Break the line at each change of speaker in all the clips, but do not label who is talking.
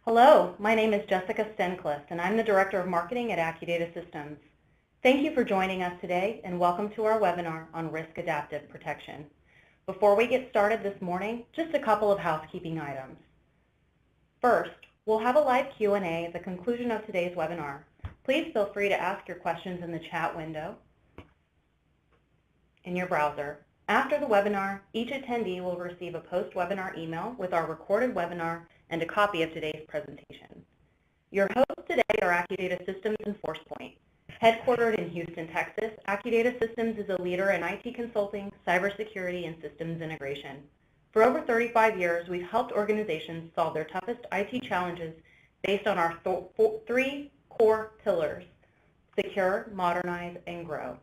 Hello, my name is Jessica Stencliffe, and I'm the Director of Marketing at Accudata Systems. Thank you for joining us today, and welcome to our webinar on Risk Adaptive Protection. Before we get started this morning, just a couple of housekeeping items. First, we'll have a live Q&A at the conclusion of today's webinar. Please feel free to ask your questions in the chat window in your browser. After the webinar, each attendee will receive a post-webinar email with our recorded webinar and a copy of today's presentation. Your hosts today are Accudata Systems and Forcepoint. Headquartered in Houston, Texas, Accudata Systems is a leader in IT consulting, cybersecurity, and systems integration. For over 35 years, we've helped organizations solve their toughest IT challenges based on our three core pillars: secure, modernize, and grow.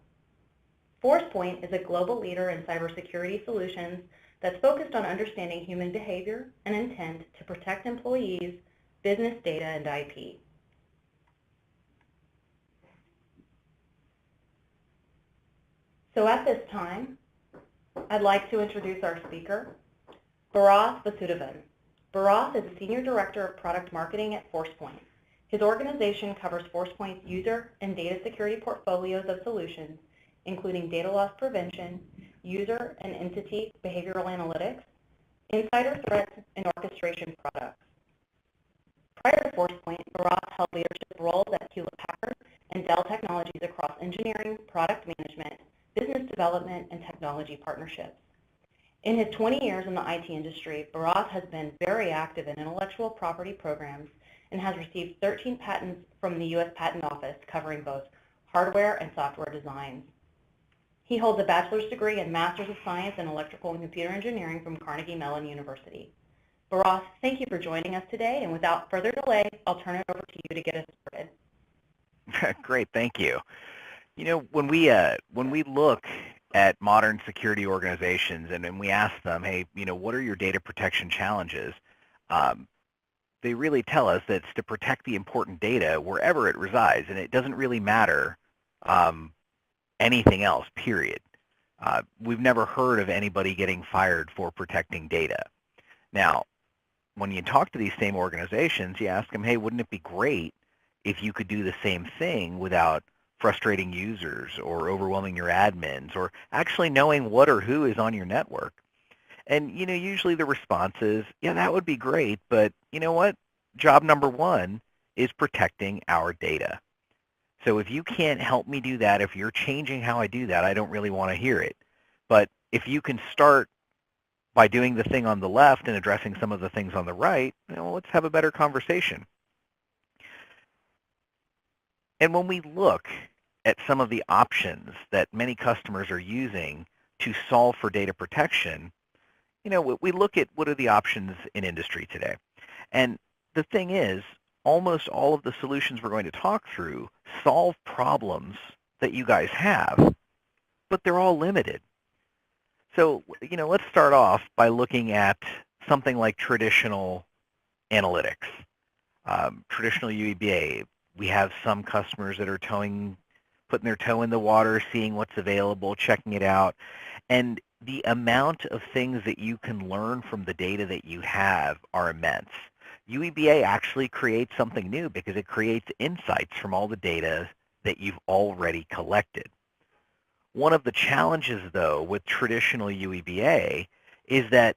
Forcepoint is a global leader in cybersecurity solutions that's focused on understanding human behavior and intent to protect employees, business data, and IP. So at this time, I'd like to introduce our speaker, Bharath Vasudevan. Bharath is a Senior Director of Product Marketing at Forcepoint. His organization covers Forcepoint's user and data security portfolios of solutions, including data loss prevention, user and entity behavioral analytics, insider threats, and orchestration products. Prior to Forcepoint, Bharath held leadership roles at Hewlett-Packard and Dell Technologies across engineering, product management, business development, and technology partnerships. In his 20 years in the IT industry, Bharath has been very active in intellectual property programs and has received 13 patents from the U.S. Patent Office covering both hardware and software designs. He holds a bachelor's degree and master's of science in electrical and computer engineering from Carnegie Mellon University. Bharath, thank you for joining us today, and without further delay, I'll turn it over to you to get us started.
Great, thank you. You know, when we look at modern security organizations and we ask them, hey, you know, what are your data protection challenges? They really tell us that it's to protect the important data wherever it resides, and it doesn't really matter anything else, period. We've never heard of anybody getting fired for protecting data. Now, when you talk to these same organizations, you ask them, hey, wouldn't it be great if you could do the same thing without frustrating users or overwhelming your admins or actually knowing what or who is on your network? And, you know, usually the response is, yeah, that would be great, but you know what? Job number one is protecting our data. So if you can't help me do that, if you're changing how I do that, I don't really want to hear it. But if you can start by doing the thing on the left and addressing some of the things on the right, you know, let's have a better conversation. And when we look at some of the options that many customers are using to solve for data protection, you know, we look at what are the options in industry today. And the thing is, almost all of the solutions we're going to talk through solve problems that you guys have, but they're all limited. So, you know, let's start off by looking at something like traditional analytics. Traditional UEBA, we have some customers that are putting their toe in the water, seeing what's available, checking it out, and the amount of things that you can learn from the data that you have are immense. UEBA actually creates something new because it creates insights from all the data that you've already collected. One of the challenges, though, with traditional UEBA is that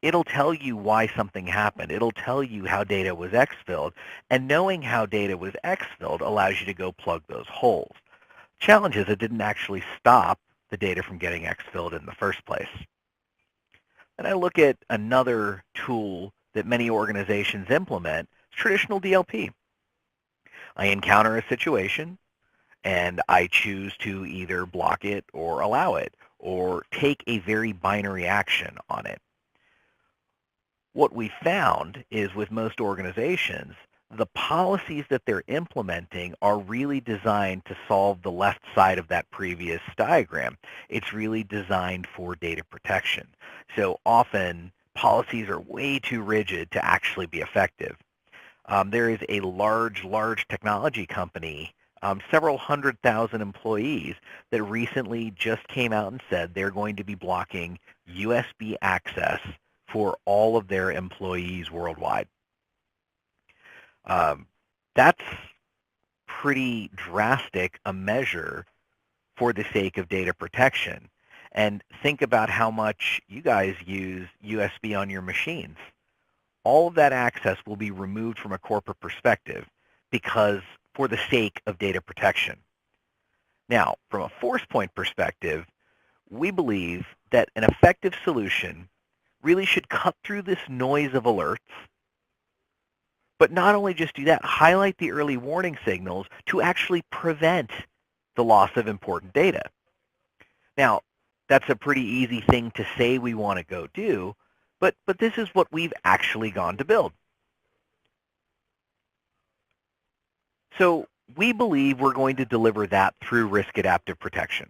it'll tell you why something happened. It'll tell you how data was exfilled, and knowing how data was exfilled allows you to go plug those holes. Challenge is it didn't actually stop the data from getting exfilled in the first place. And I look at another tool that many organizations implement, traditional DLP. I encounter a situation and I choose to either block it or allow it or take a very binary action on it. What we found is with most organizations, the policies that they're implementing are really designed to solve the left side of that previous diagram. It's really designed for data protection. So often policies are way too rigid to actually be effective. There is a large technology company, several 100,000 employees, that recently just came out and said they're going to be blocking USB access for all of their employees worldwide. That's pretty drastic a measure for the sake of data protection. And think about how much you guys use USB on your machines. All of that access will be removed from a corporate perspective because for the sake of data protection. Now, from a Forcepoint perspective, we believe that an effective solution really should cut through this noise of alerts, but not only just do that, highlight the early warning signals to actually prevent the loss of important data. Now, that's a pretty easy thing to say we want to go do, but this is what we've actually gone to build. So we believe we're going to deliver that through risk adaptive protection.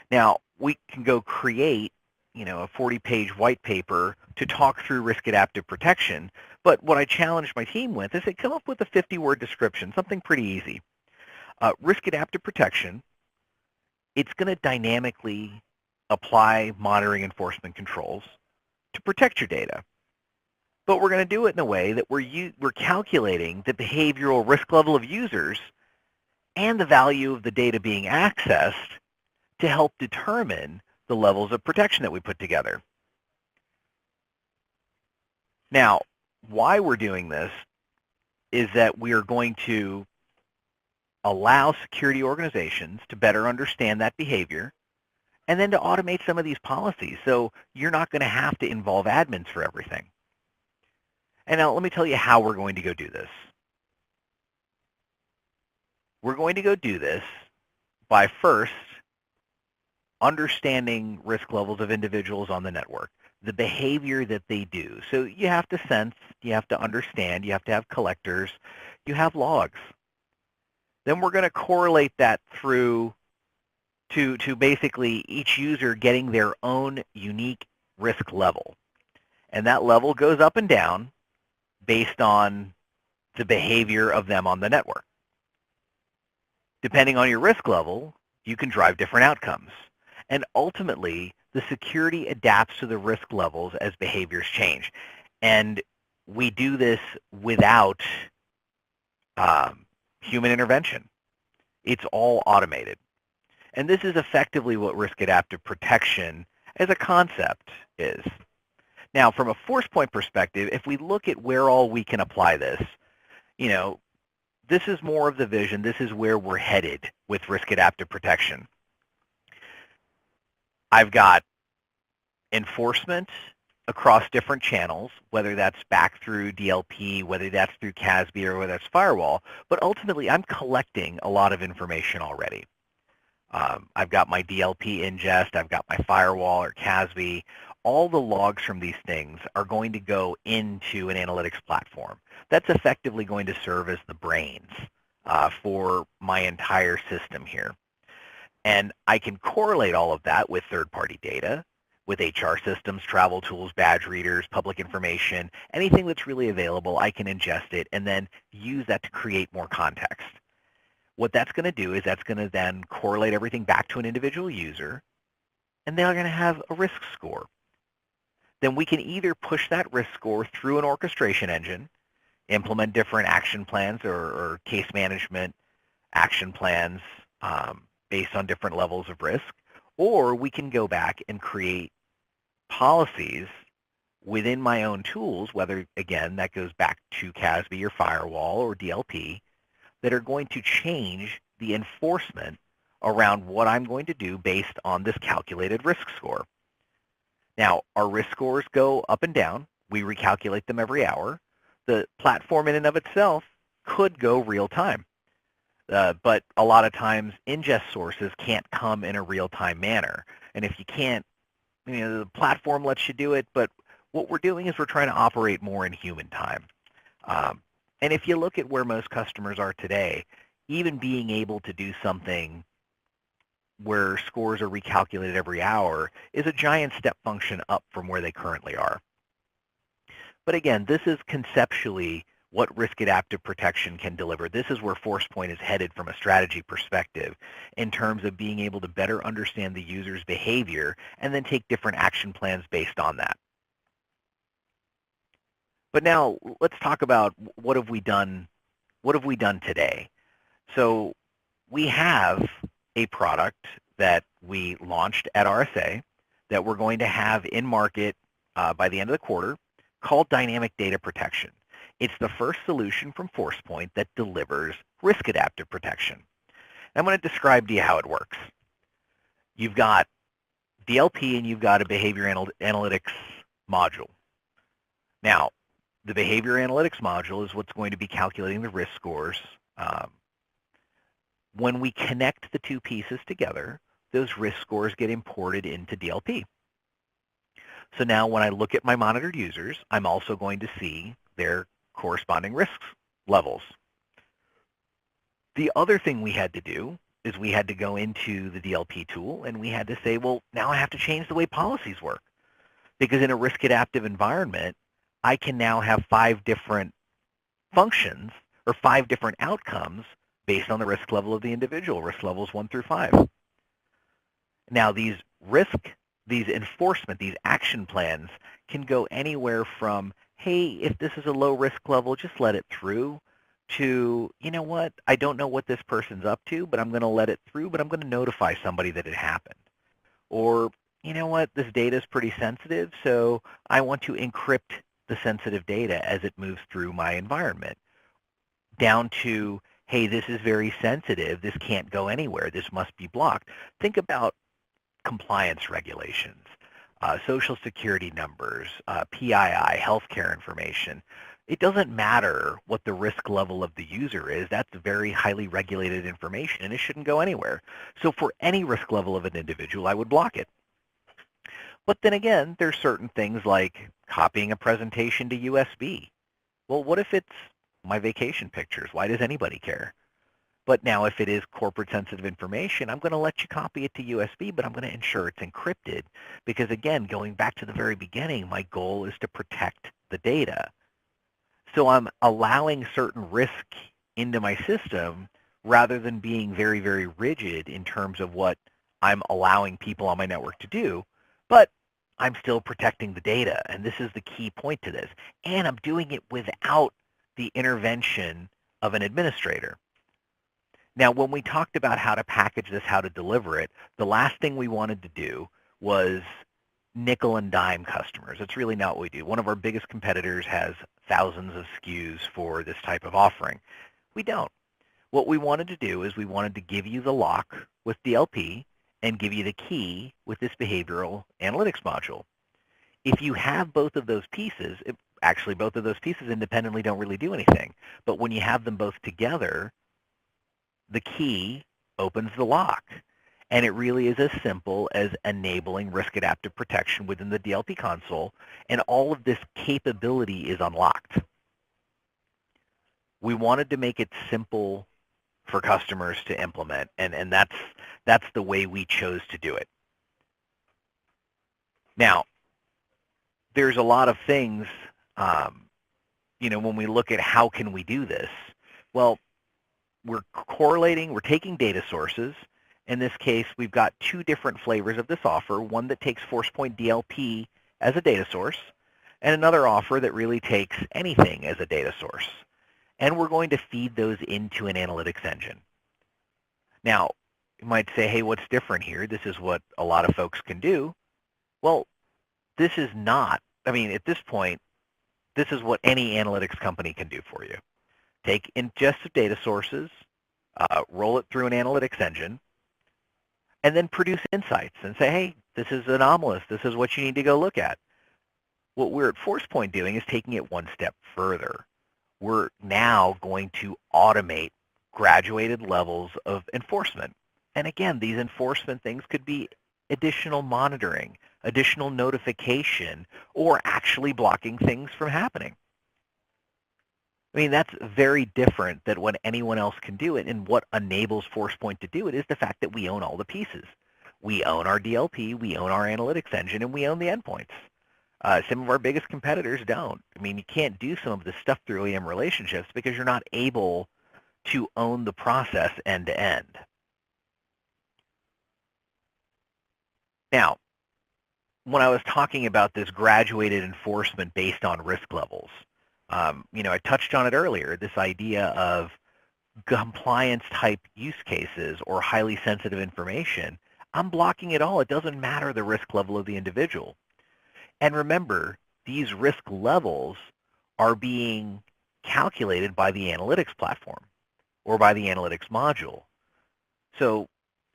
Now, we can go create, a 40-page white paper to talk through risk adaptive protection, but what I challenged my team with is to come up with a 50-word description, something pretty easy. Risk adaptive protection, it's going to dynamically apply monitoring enforcement controls to protect your data. But we're going to do it in a way that we're calculating the behavioral risk level of users and the value of the data being accessed to help determine the levels of protection that we put together. Now, why we're doing this is that we are going to allow security organizations to better understand that behavior and then to automate some of these policies so you're not going to have to involve admins for everything. And now let me tell you how we're going to go do this. We're going to go do this by first understanding risk levels of individuals on the network, the behavior that they do. So you have to sense, you have to understand, you have to have collectors, you have logs. Then we're going to correlate that through to basically each user getting their own unique risk level. And that level goes up and down based on the behavior of them on the network. Depending on your risk level, you can drive different outcomes. And ultimately, the security adapts to the risk levels as behaviors change. And we do this without human intervention. It's all automated. And this is effectively what risk adaptive protection as a concept is. Now, from a Forcepoint perspective, if we look at where all we can apply this, this is more of the vision. This is where we're headed with risk adaptive protection. I've got enforcement across different channels, whether that's back through DLP, whether that's through CASB, or whether that's firewall, but ultimately I'm collecting a lot of information already. I've got my DLP ingest, I've got my firewall or CASB. All the logs from these things are going to go into an analytics platform. That's effectively going to serve as the brains for my entire system here. And I can correlate all of that with third-party data, with HR systems, travel tools, badge readers, public information, anything that's really available, I can ingest it and then use that to create more context. What that's going to do is that's going to then correlate everything back to an individual user, and they're going to have a risk score. Then we can either push that risk score through an orchestration engine, implement different action plans or case management action plans based on different levels of risk, or we can go back and create policies within my own tools, whether, again, that goes back to CASB or firewall or DLP, that are going to change the enforcement around what I'm going to do based on this calculated risk score. Now, our risk scores go up and down. We recalculate them every hour. The platform in and of itself could go real time. But a lot of times ingest sources can't come in a real-time manner. And if you can't, the platform lets you do it, but what we're doing is we're trying to operate more in human time. And if you look at where most customers are today, even being able to do something where scores are recalculated every hour is a giant step function up from where they currently are. But again, this is conceptually what risk adaptive protection can deliver. This is where Forcepoint is headed from a strategy perspective in terms of being able to better understand the user's behavior and then take different action plans based on that. But now let's talk about what have we done today. So we have a product that we launched at RSA that we're going to have in market by the end of the quarter called Dynamic Data Protection. It's the first solution from Forcepoint that delivers risk adaptive protection. I'm going to describe to you how it works. You've got DLP and you've got a behavior analytics module. Now, the behavior analytics module is what's going to be calculating the risk scores. When we connect the two pieces together, those risk scores get imported into DLP. So now when I look at my monitored users, I'm also going to see their corresponding risk levels. The other thing we had to do is we had to go into the DLP tool and we had to say, well, now I have to change the way policies work. Because in a risk adaptive environment, I can now have 5 different functions or 5 different outcomes based on the risk level of the individual, risk levels 1 through 5. Now these enforcement, these action plans can go anywhere from, hey, if this is a low risk level, just let it through, to, you know what, I don't know what this person's up to, but I'm going to let it through, but I'm going to notify somebody that it happened. Or, you know what, this data is pretty sensitive, so I want to encrypt the sensitive data as it moves through my environment. Down to, hey, this is very sensitive, this can't go anywhere, this must be blocked. Think about compliance regulations, social security numbers, PII, healthcare information. It doesn't matter what the risk level of the user is. That's very highly regulated information, and it shouldn't go anywhere. So for any risk level of an individual, I would block it. But then again, there's certain things like copying a presentation to USB. Well, what if it's my vacation pictures? Why does anybody care? But now if it is corporate sensitive information, I'm going to let you copy it to USB, but I'm going to ensure it's encrypted. Because again, going back to the very beginning, my goal is to protect the data. So I'm allowing certain risk into my system rather than being very, very rigid in terms of what I'm allowing people on my network to do. But I'm still protecting the data, and this is the key point to this. And I'm doing it without the intervention of an administrator. Now, when we talked about how to package this, how to deliver it, the last thing we wanted to do was nickel and dime customers. It's really not what we do. One of our biggest competitors has thousands of SKUs for this type of offering. We don't. What we wanted to do is we wanted to give you the lock with DLP and give you the key with this behavioral analytics module. If you have both of those pieces, actually both of those pieces independently don't really do anything, but when you have them both together, the key opens the lock. And it really is as simple as enabling risk adaptive protection within the DLP console, and all of this capability is unlocked. We wanted to make it simple for customers to implement, and that's the way we chose to do it. Now, there's a lot of things, when we look at how can we do this. Well, we're taking data sources. In this case, we've got 2 different flavors of this offer, one that takes Forcepoint DLP as a data source, and another offer that really takes anything as a data source. And we're going to feed those into an analytics engine. Now, you might say, hey, what's different here? This is what a lot of folks can do. Well, this is not, at this point, this is what any analytics company can do for you. Take ingested data sources, roll it through an analytics engine, and then produce insights and say, hey, this is anomalous. This is what you need to go look at. What we're at Forcepoint doing is taking it one step further. We're now going to automate graduated levels of enforcement. And again, these enforcement things could be additional monitoring, additional notification, or actually blocking things from happening. That's very different than what anyone else can do it, and what enables Forcepoint to do it is the fact that we own all the pieces. We own our DLP, we own our analytics engine, and we own the endpoints. Some of our biggest competitors don't. You can't do some of this stuff through OEM relationships because you're not able to own the process end to end. Now, when I was talking about this graduated enforcement based on risk levels, I touched on it earlier, this idea of compliance type use cases or highly sensitive information. I'm blocking it all. It doesn't matter the risk level of the individual. And remember, these risk levels are being calculated by the analytics platform or by the analytics module. So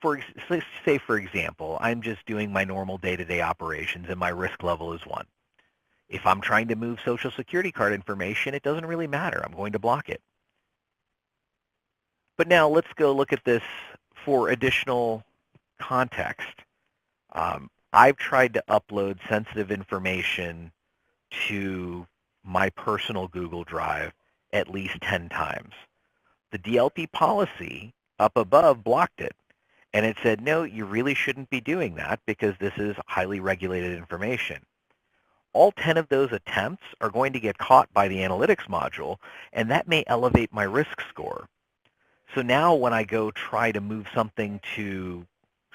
let's say, for example, I'm just doing my normal day-to-day operations and my risk level is 1. If I'm trying to move Social Security card information, it doesn't really matter. I'm going to block it. But now let's go look at this for additional context. I've tried to upload sensitive information to my personal Google Drive at least 10 times. The DLP policy up above blocked it. And it said, no, you really shouldn't be doing that because this is highly regulated information. All 10 of those attempts are going to get caught by the analytics module, and that may elevate my risk score. So now when I go try to move something to,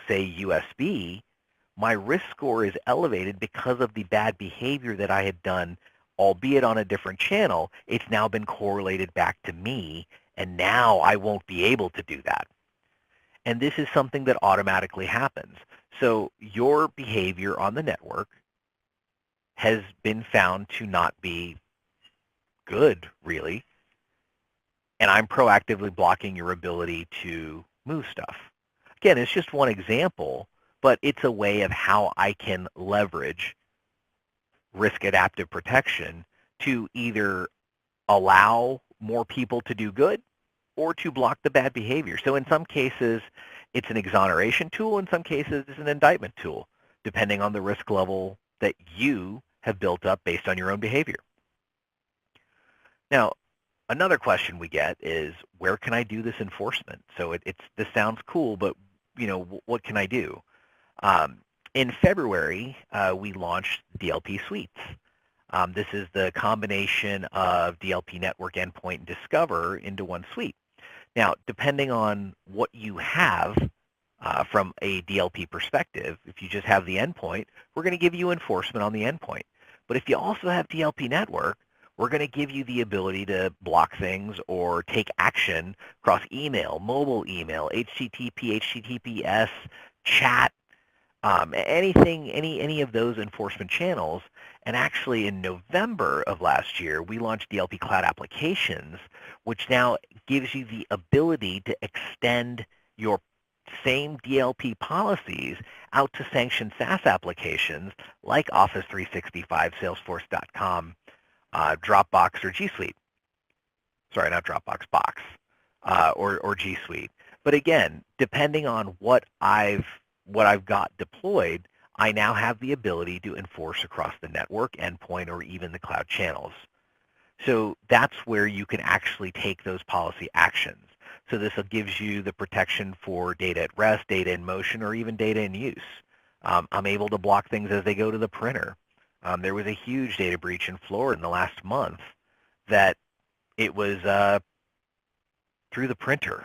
say, USB, my risk score is elevated because of the bad behavior that I had done, albeit on a different channel. It's now been correlated back to me, and now I won't be able to do that. And this is something that automatically happens. So your behavior on the network has been found to not be good, really. And I'm proactively blocking your ability to move stuff. Again, it's just one example, but it's a way of how I can leverage risk adaptive protection to either allow more people to do good or to block the bad behavior. So in some cases, it's an exoneration tool. In some cases, it's an indictment tool, depending on the risk level that you have built up based on your own behavior. Now, another question we get is, where can I do this enforcement? So this sounds cool, but what can I do? In February, we launched DLP Suites. This is the combination of DLP Network, Endpoint, and Discover into one suite. Now, depending on what you have from a DLP perspective, if you just have the endpoint, we're going to give you enforcement on the endpoint. But if you also have DLP Network, we're going to give you the ability to block things or take action across email, mobile email, HTTP, HTTPS, chat, any of those enforcement channels. And actually in November of last year, we launched DLP Cloud Applications, which now gives you the ability to extend your same DLP policies out to sanctioned SaaS applications like Office 365, Salesforce.com, Dropbox or G Suite. Sorry, not Dropbox, Box, or G Suite. But again, depending on what I've got deployed, I now have the ability to enforce across the network, endpoint, or even the cloud channels. So that's where you can actually take those policy actions. So this gives you the protection for data at rest, data in motion, or even data in use. I'm able to block things as they go to the printer. There was a huge data breach in Florida in the last month that it was through the printer.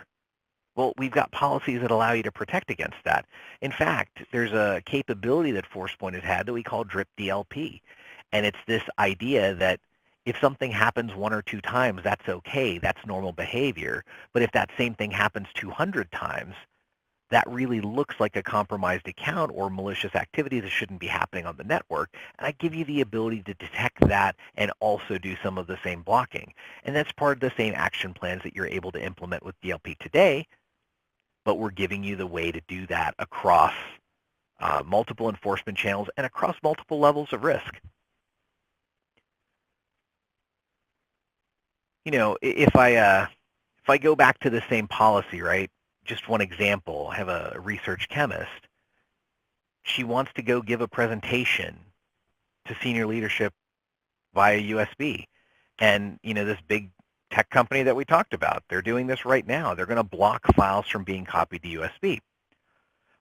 Well, we've got policies that allow you to protect against that. In fact, there's a capability that Forcepoint has had that we call drip DLP. And it's this idea that if something happens 1 or 2 times, that's okay. That's normal behavior. But if that same thing happens 200 times, that really looks like a compromised account or malicious activity that shouldn't be happening on the network. And I give you the ability to detect that and also do some of the same blocking. And that's part of the same action plans that you're able to implement with DLP today, but we're giving you the way to do that across multiple enforcement channels and across multiple levels of risk. If I go back to the same policy, right? Just one example, I have a research chemist. She wants to go give a presentation to senior leadership via USB. And, this big tech company that we talked about, they're doing this right now. They're going to block files from being copied to USB.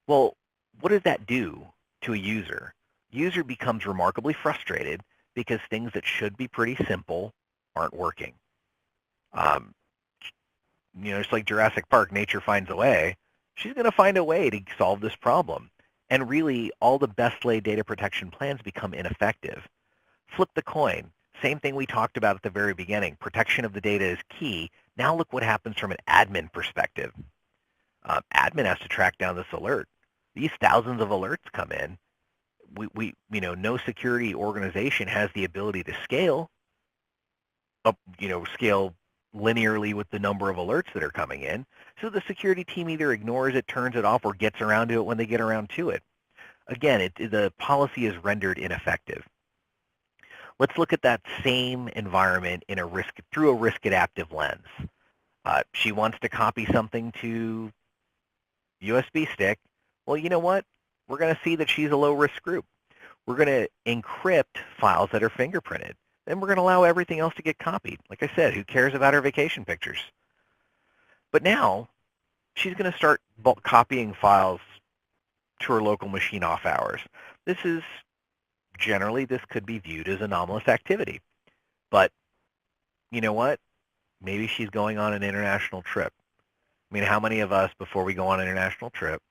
Well, what does that do to a user? User becomes remarkably frustrated because things that should be pretty simple aren't working. It's like Jurassic Park, nature finds a way. She's going to find a way to solve this problem. And really, all the best laid data protection plans become ineffective. Flip the coin. Same thing we talked about at the very beginning. Protection of the data is key. Now look what happens from an admin perspective. Admin has to track down this alert. These thousands of alerts come in. No security organization has the ability to scale scale linearly with the number of alerts that are coming in. So the security team either ignores it, turns it off, or gets around to it when they get around to it. Again, the policy is rendered ineffective. Let's look at that same environment through a risk adaptive lens. She wants to copy something to USB stick. Well, you know what? We're going to see that she's a low risk group. We're going to encrypt files that are fingerprinted. Then we're going to allow everything else to get copied. Like I said, who cares about her vacation pictures? But now she's going to start copying files to her local machine off hours. This could be viewed as anomalous activity. But you know what? Maybe she's going on an international trip. I mean, how many of us, before we go on an international trip,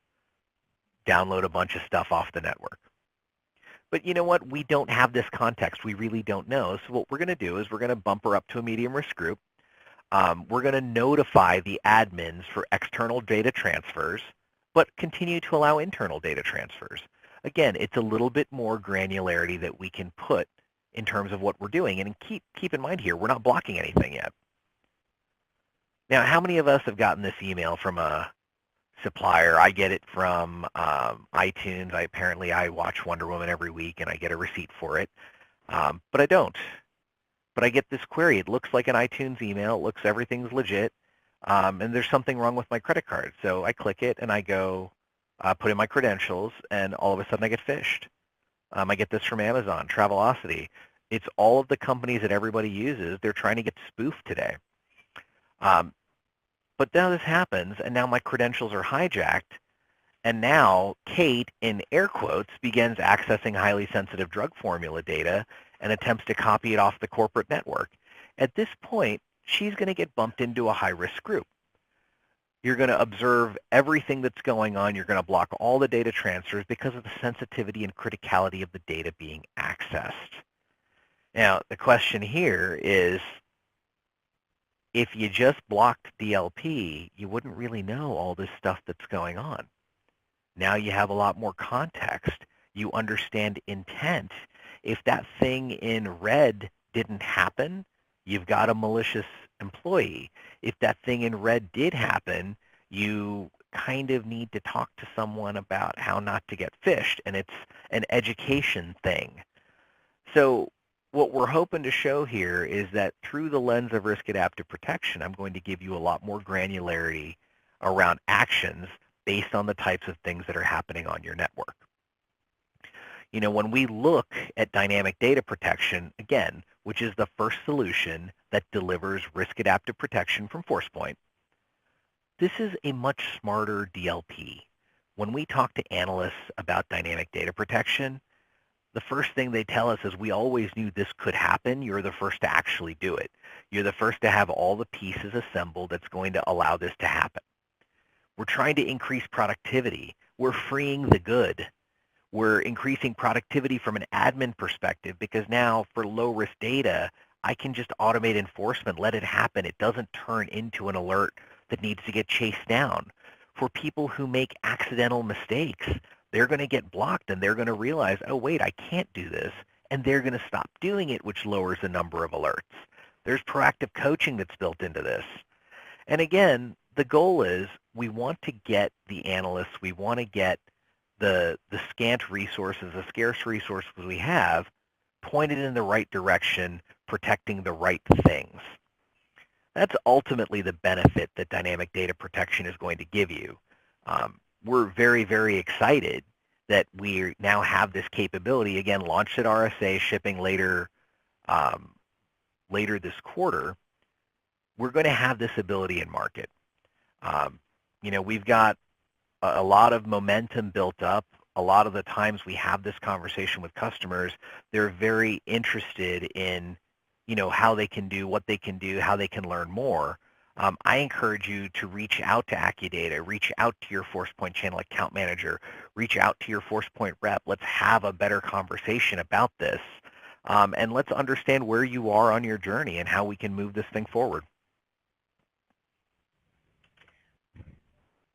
download a bunch of stuff off the network? But you know what? We don't have this context. We really don't know. So what we're going to do is we're going to bump her up to a medium risk group. We're going to notify the admins for external data transfers, but continue to allow internal data transfers. Again, it's a little bit more granularity that we can put in terms of what we're doing. And keep in mind here, we're not blocking anything yet. Now, how many of us have gotten this email from a supplier? I get it from iTunes. Apparently I watch Wonder Woman every week and I get a receipt for it, but I don't. But I get this query. It looks like an iTunes email. It looks everything's legit, and there's something wrong with my credit card. So I click it and I go put in my credentials, and all of a sudden I get phished. I get this from Amazon, Travelocity. It's all of the companies that everybody uses. They're trying to get spoofed today. But now this happens, and now my credentials are hijacked, and now Kate, in air quotes, begins accessing highly sensitive drug formula data and attempts to copy it off the corporate network. At this point, she's going to get bumped into a high-risk group. You're going to observe everything that's going on. You're going to block all the data transfers because of the sensitivity and criticality of the data being accessed. Now, the question here is, if you just blocked DLP, you wouldn't really know all this stuff that's going on. Now you have a lot more context. You understand intent. If that thing in red didn't happen, you've got a malicious employee. If that thing in red did happen, you kind of need to talk to someone about how not to get phished, and it's an education thing. So what we're hoping to show here is that through the lens of risk adaptive protection, I'm going to give you a lot more granularity around actions based on the types of things that are happening on your network. You know, when we look at dynamic data protection, again, which is the first solution that delivers risk adaptive protection from Forcepoint, this is a much smarter DLP. When we talk to analysts about dynamic data protection, the first thing they tell us is, we always knew this could happen. You're the first to actually do it. You're the first to have all the pieces assembled that's going to allow this to happen. We're trying to increase productivity. We're freeing the good. We're increasing productivity from an admin perspective, because now for low-risk data, I can just automate enforcement, let it happen. It doesn't turn into an alert that needs to get chased down. For people who make accidental mistakes, they're going to get blocked, and they're going to realize, oh, wait, I can't do this, and they're going to stop doing it, which lowers the number of alerts. There's proactive coaching that's built into this. And again, the goal is, we want to get the analysts, we want to get the scant resources, the scarce resources we have, pointed in the right direction, protecting the right things. That's ultimately the benefit that dynamic data protection is going to give you. We're very, very excited that we now have this capability, again, launched at RSA, shipping later this quarter. We're going to have this ability in market. You know, we've got a lot of momentum built up. A lot of the times we have this conversation with customers, they're very interested in, you know, how they can do, what they can do, how they can learn more. I encourage you to reach out to Accudata, reach out to your Forcepoint channel account manager, reach out to your Forcepoint rep. Let's have a better conversation about this. and let's understand where you are on your journey and how we can move this thing forward.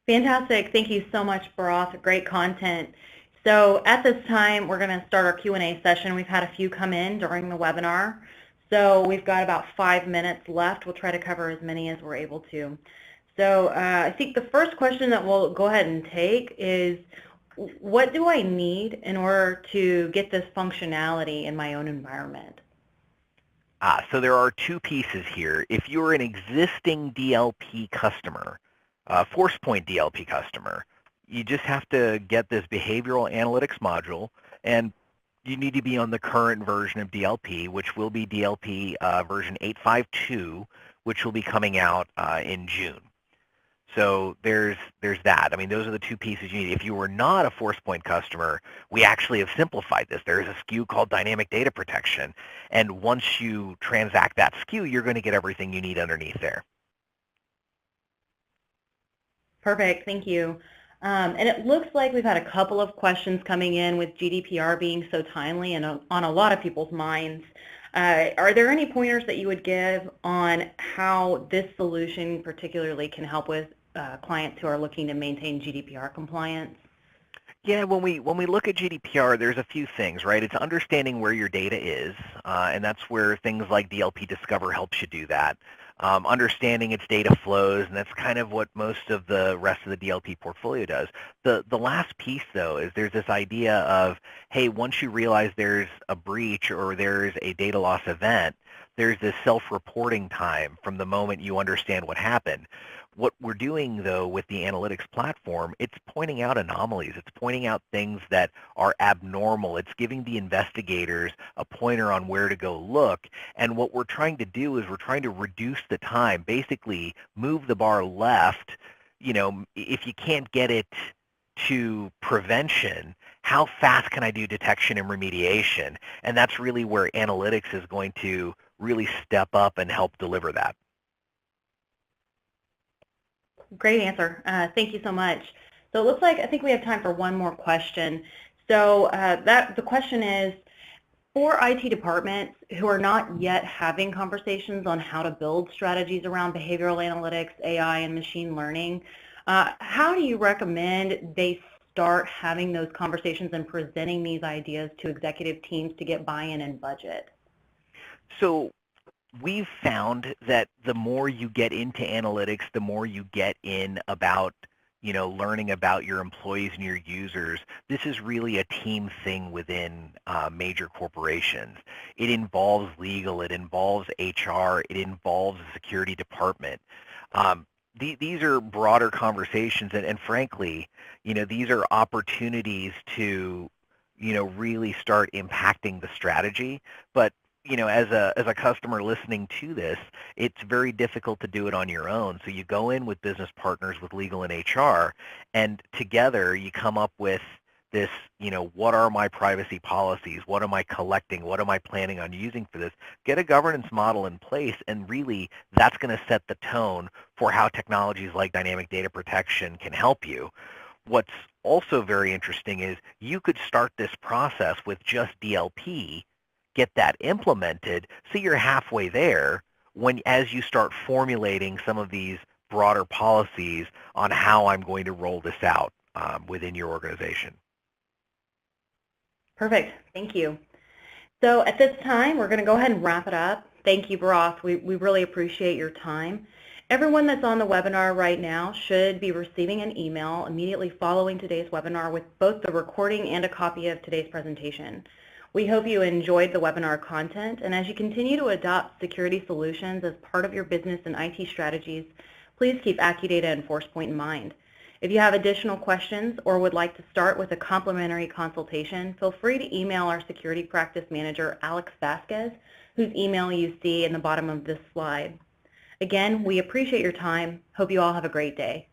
Fantastic. Thank you so much, Barath. Great content. So at this time, we're going to start our Q&A session. We've had a few come in during the webinar. So we've got about 5 minutes left. We'll try to cover as many as we're able to. So I think the first question that we'll go ahead and take is, what do I need in order to get this functionality in my own environment?
So there are two pieces here. If you're an existing DLP customer, Forcepoint DLP customer, you just have to get this behavioral analytics module, and you need to be on the current version of DLP, which will be DLP version 8.5.2, which will be coming out in June. So there's that. I mean, those are the two pieces you need. If you were not a Forcepoint customer, we actually have simplified this. There is a SKU called Dynamic Data Protection, and once you transact that SKU, you're going to get everything you need underneath there.
Perfect. Thank you. And it looks like we've had a couple of questions coming in with GDPR being so timely and on a lot of people's minds. Are there any pointers that you would give on how this solution particularly can help with clients who are looking to maintain GDPR compliance?
Yeah, when we look at GDPR, there's a few things, right? It's understanding where your data is, and that's where things like DLP Discover helps you do that. Understanding its data flows, and that's kind of what most of the rest of the DLP portfolio does. The last piece, though, is there's this idea of, hey, once you realize there's a breach or there's a data loss event, there's this self-reporting time from the moment you understand what happened. What we're doing, though, with the analytics platform, it's pointing out anomalies. It's pointing out things that are abnormal. It's giving the investigators a pointer on where to go look. And what we're trying to do is we're trying to reduce the time, basically move the bar left. You know, if you can't get it to prevention, how fast can I do detection and remediation? And that's really where analytics is going to really step up and help deliver that.
Great answer. Thank you so much. So it looks like I think we have time for one more question. So the question is, for IT departments who are not yet having conversations on how to build strategies around behavioral analytics, AI, and machine learning, how do you recommend they start having those conversations and presenting these ideas to executive teams to get buy-in and budget?
So we've found that the more you get into analytics, the more you get in about, you know, learning about your employees and your users. This is really a team thing within major corporations. It involves legal, it involves HR, it involves the security department. These are broader conversations, and frankly, you know, these are opportunities to, you know, really start impacting the strategy. But you know, as a customer listening to this, it's very difficult to do it on your own. So you go in with business partners, with legal and HR, and together you come up with this, you know, what are my privacy policies? What am I collecting? What am I planning on using for this? Get a governance model in place, and really that's going to set the tone for how technologies like dynamic data protection can help you. What's also very interesting is you could start this process with just DLP, get that implemented, so you're halfway there as you start formulating some of these broader policies on how I'm going to roll this out within your organization.
Perfect. Thank you. So at this time, we're going to go ahead and wrap it up. Thank you, Barath. We really appreciate your time. Everyone that's on the webinar right now should be receiving an email immediately following today's webinar with both the recording and a copy of today's presentation. We hope you enjoyed the webinar content, and as you continue to adopt security solutions as part of your business and IT strategies, please keep Accudata and Forcepoint in mind. If you have additional questions or would like to start with a complimentary consultation, feel free to email our Security Practice Manager, Alex Vasquez, whose email you see in the bottom of this slide. Again, we appreciate your time. Hope you all have a great day.